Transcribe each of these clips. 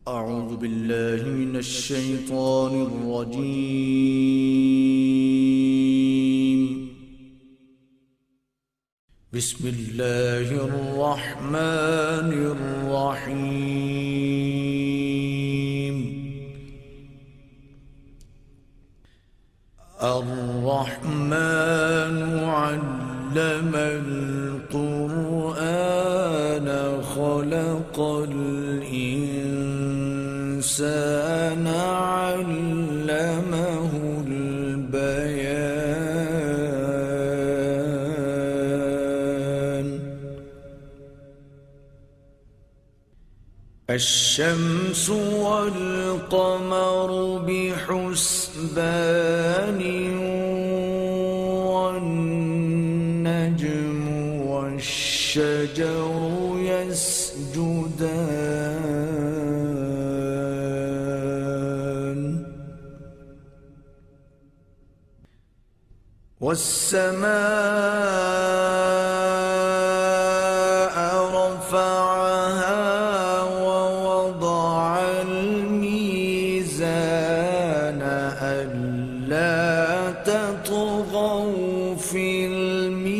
أعوذ بالله من الشيطان الرجيم. بسم الله الرحمن الرحيم. الرحمن علم القرآن خلق الإنسان علمه البيان. الشمس والقمر بحسبان والنجم والشجر يسجدان والسماء رفعها ووضع الميزان ألا تطغوا في الميزان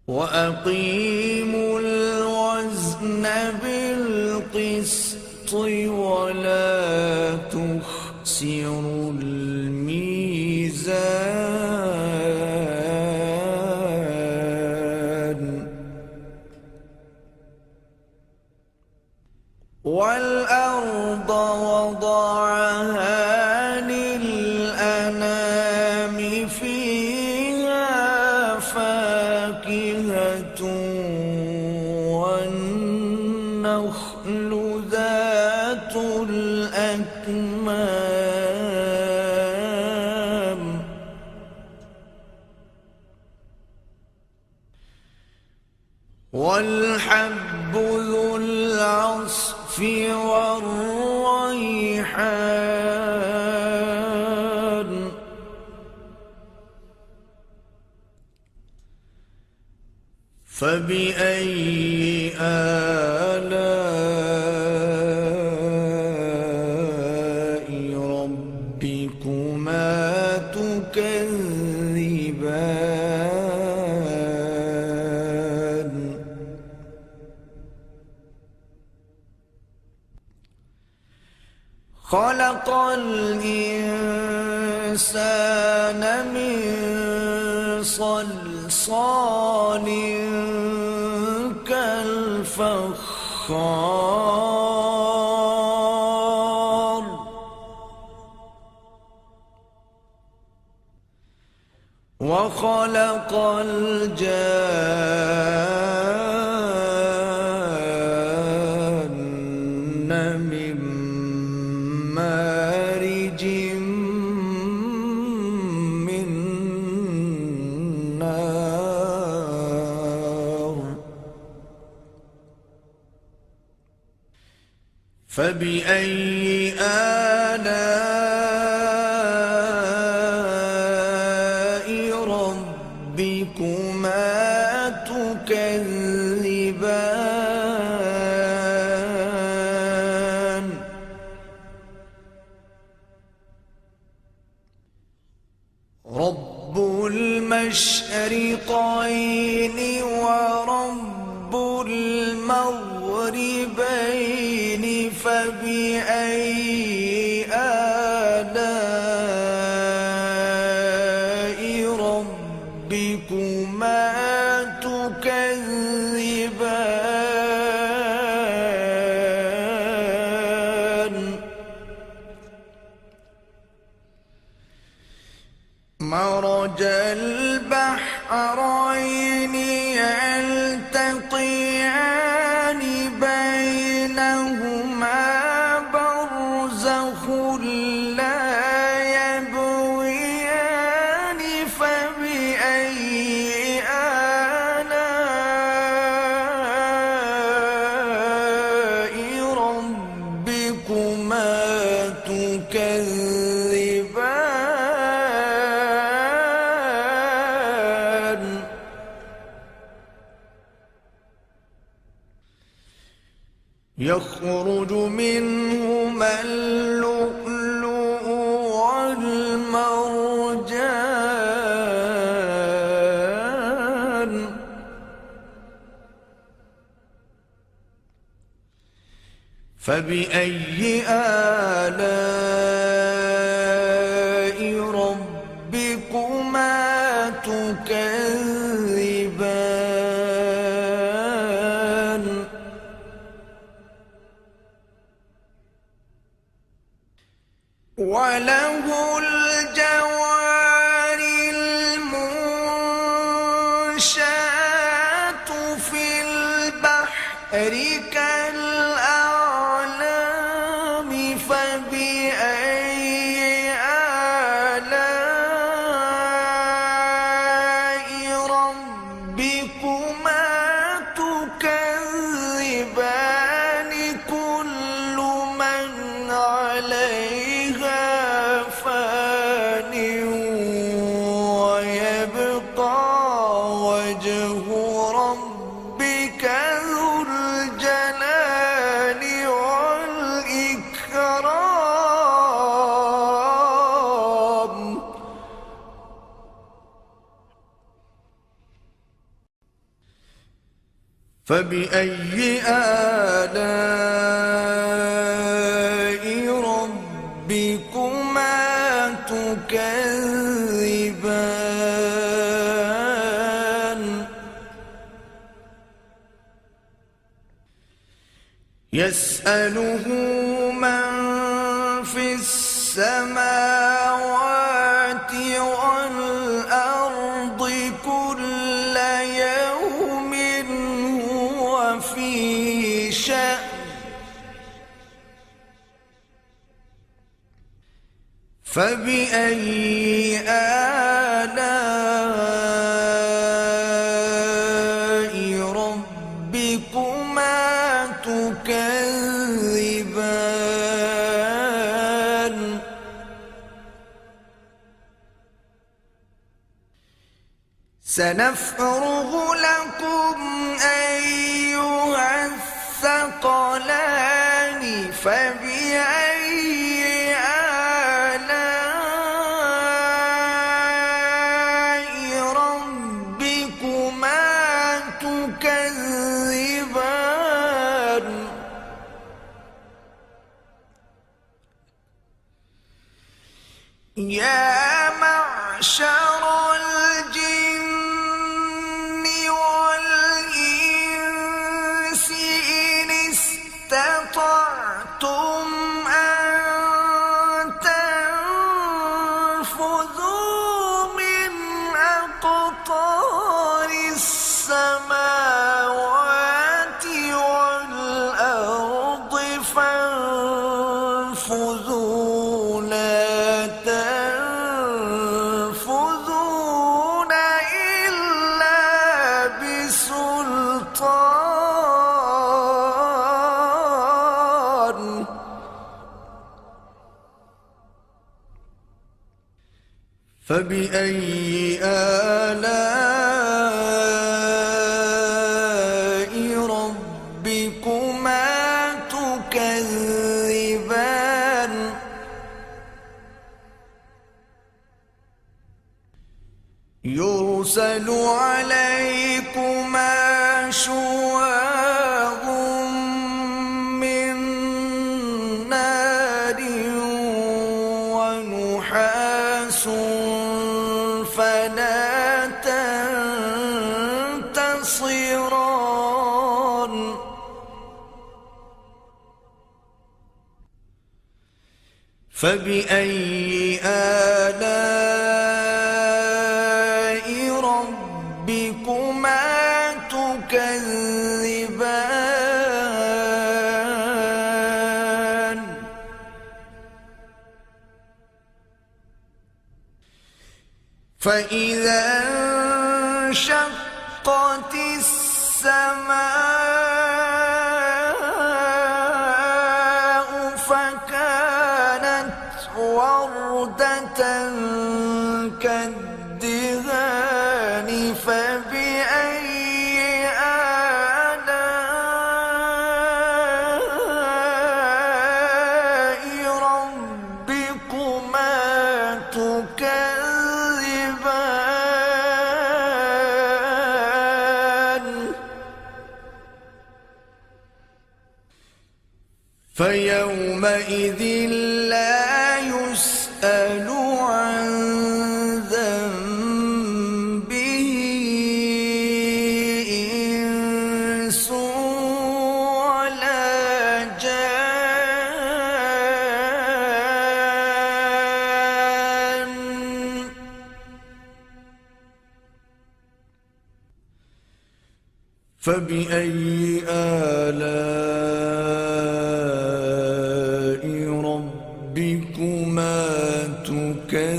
وأقيموا الوزن بالقسط ولا تخسروا الميزان والأرض وضعها للأنام فيها فاكهة والنخل ذات الأكمام والحب ذو العصف والريحان فبأي آلاء ربكما تكذبان خلق الإنسان من صلصال كالفخار وخلق الجان من مارج من نار فبأي آلاء ربكما تكذبان رب المشرقين ورب المغربين فبأي آلاء ربكما تكذبان مرج البحرين يلتقيان بينهما برزخ لا يبغيان فبأي آلاء ربكما تكذبان اللؤلؤ والمرجان فبأي آلاء ربكما تكذبان وله الجوار المنشآت في البحر كالأعلام فبأي آلاء ربكما تكذبان كل من عليها فان ويبقى وجه ربك ذو الجلال والإكرام فبأي آلاء ربكما تكذبان يسأله من في السماوات والأرض كل يوم هو في شأن فبأي آلاء ربكما تكذبان سنفرغ لكم أيها الثقلان فبأي ربكما تكذبان يا معشر الجن والإنس إن استطعتم أن تنفذوا من أقطار السماوات والأرض فانفذوا لا تنفذون إلا بسلطان فبأي آلاء ربكما تكذبان يرسل عليكما شواظ من نار ونحاس فلا تنتصران فبأي آلاء ربكما تكذبان فإذا انشقت السماء فكانت وردة كالدهان فبأي آلاء فيومئذ لا يسأل عن ذنبه إنس ولا جان. فبأي آلاء ربكما تكذبان.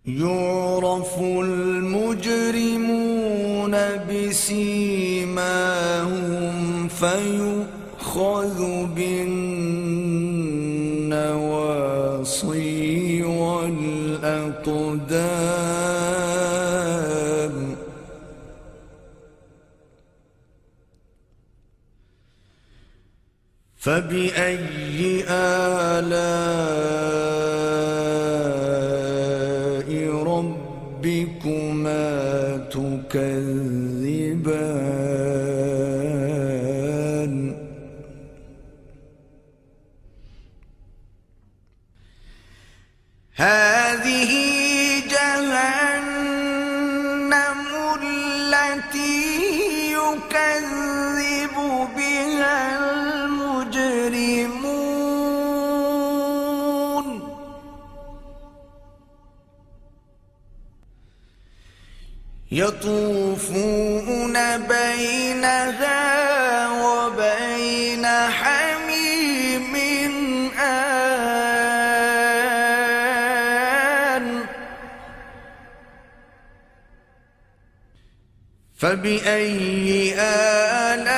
يعرف المجرمون بسيماهم فيؤخذ بالنواصي والأقدام. فبأي آلاء ربكما تكذبان. هذه جهنم التي يكذب بها المجرمون. يطوفون بينها وبين حميم آن. فبأي آلاء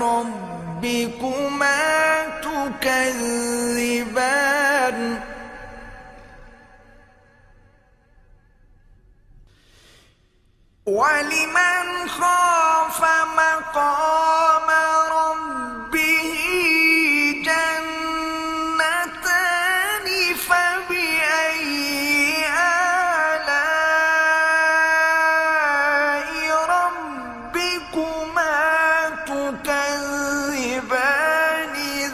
ربكما تكذبان. ولمن خاف مقام ربه جنتان. فبأي آلاء ربكما تكذبان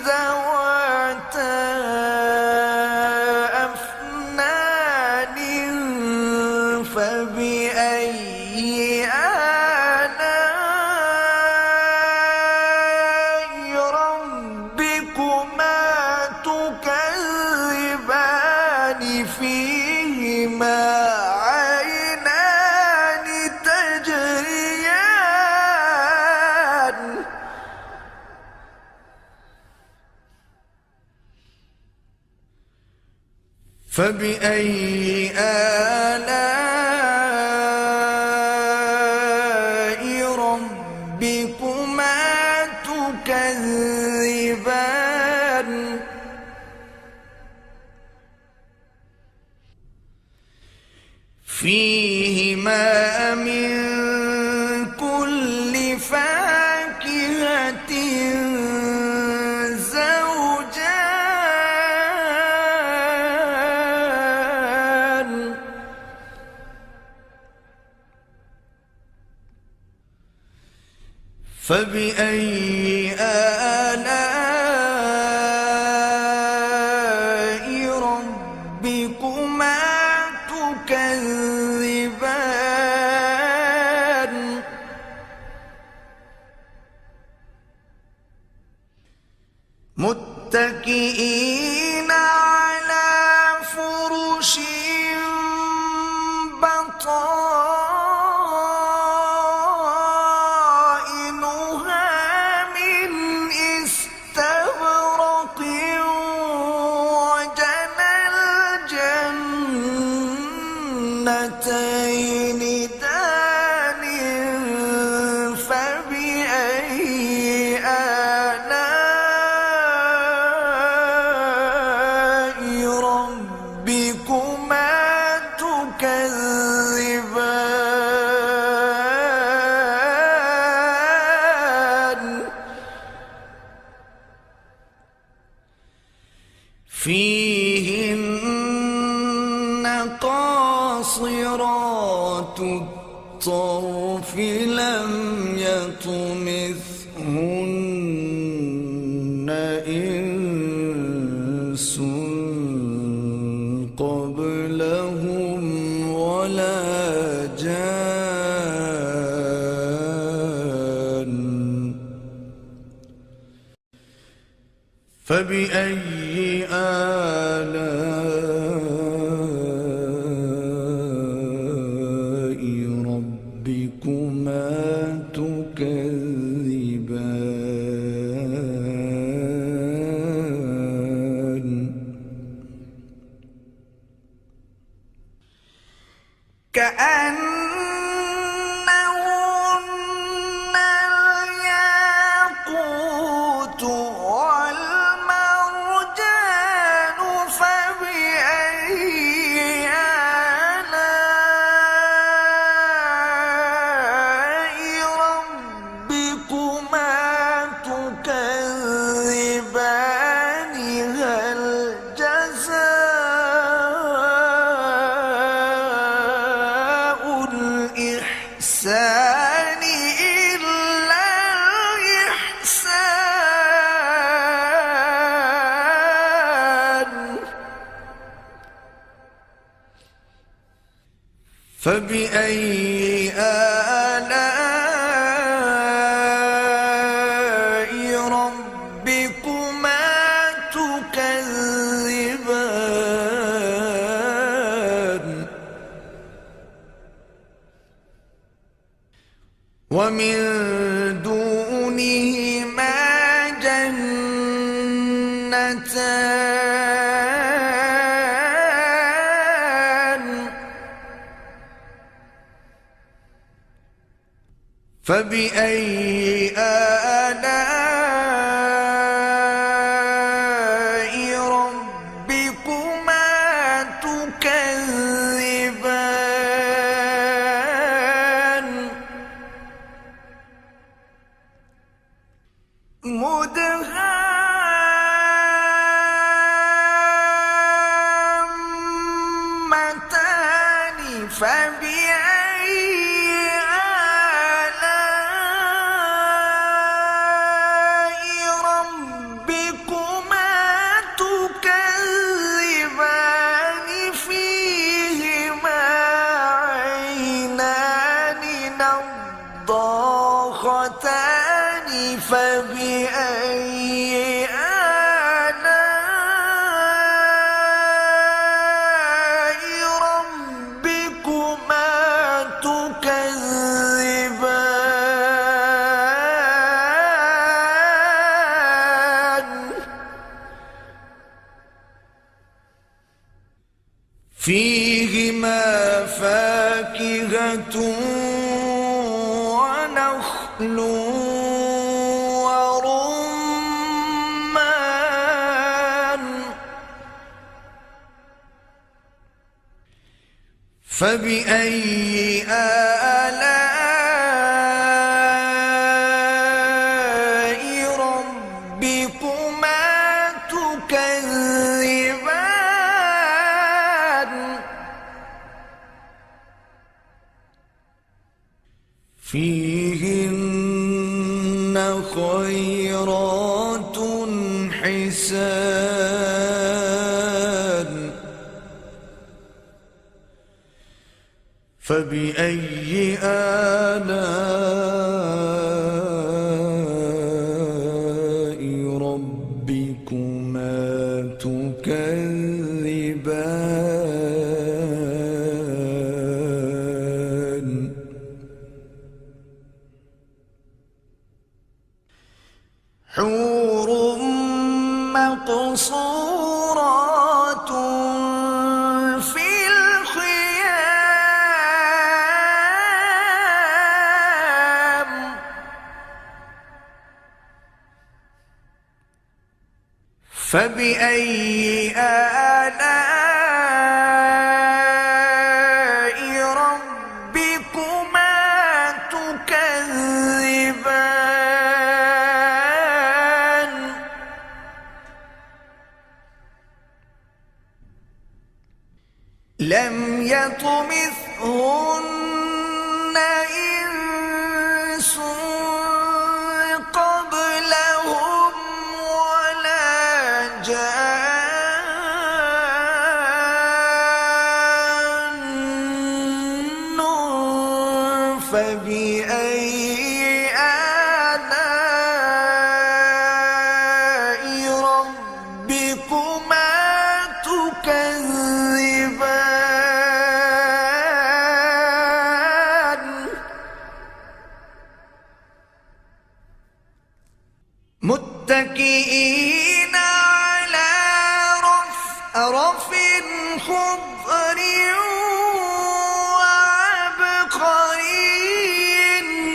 ذواتا أفنان. فبأي آلاء ربكما تكذبان فيهما عينان تجريان. فبأي آلاء ربكما تكذبان. فيهما من كل فاكهة زوجان. فبأي آلاء ربكما تكذبان. متكئين على فرش بطائنها من استبرق. وجنى الجنتين دان. فبأي آلاء ربكما تكذبان. فيهن قاصرات قاصرات الطرف لم يطمثهن إنس قبلهم ولا جان فبأي آلاء ربكما تكذبان كأنهن الياقوت والمرجان فبأي آلاء ربكما تكذبان هل جزاء الإحسان إلا الإحسان فبأي آلاء ربكما تكذبان ومن دونهما جنتان فبأي آلاء ربكما تكذبان مدهامتان فبأي آلاء ربكما تكذبان فيهما عينان نضاختان فبأي آلاء ربكما تكذبان فيهما فاكهة ونخل ورمان فبأي آلاء ربكما تكذبان فيهن خيرات حسان فبأي آلاء ربكما تكذبان حور مقصورات في الخيام فبأي آلاء ربكما تكذبان لم يطمثهن فبأي آلاء ربكما تكذبان متكئين على رفرف خضر وعبقري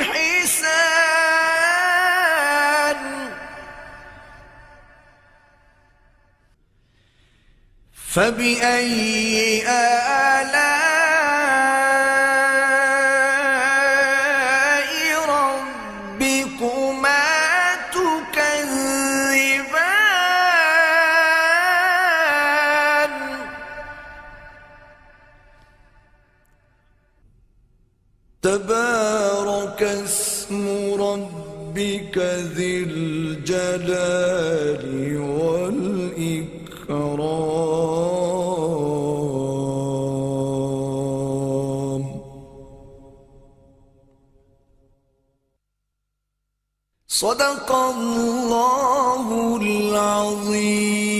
حسان فبأي آلاء ربكما تكذبان تبارك اسم ربك ذي الجلال والإكرام صدق الله العظيم.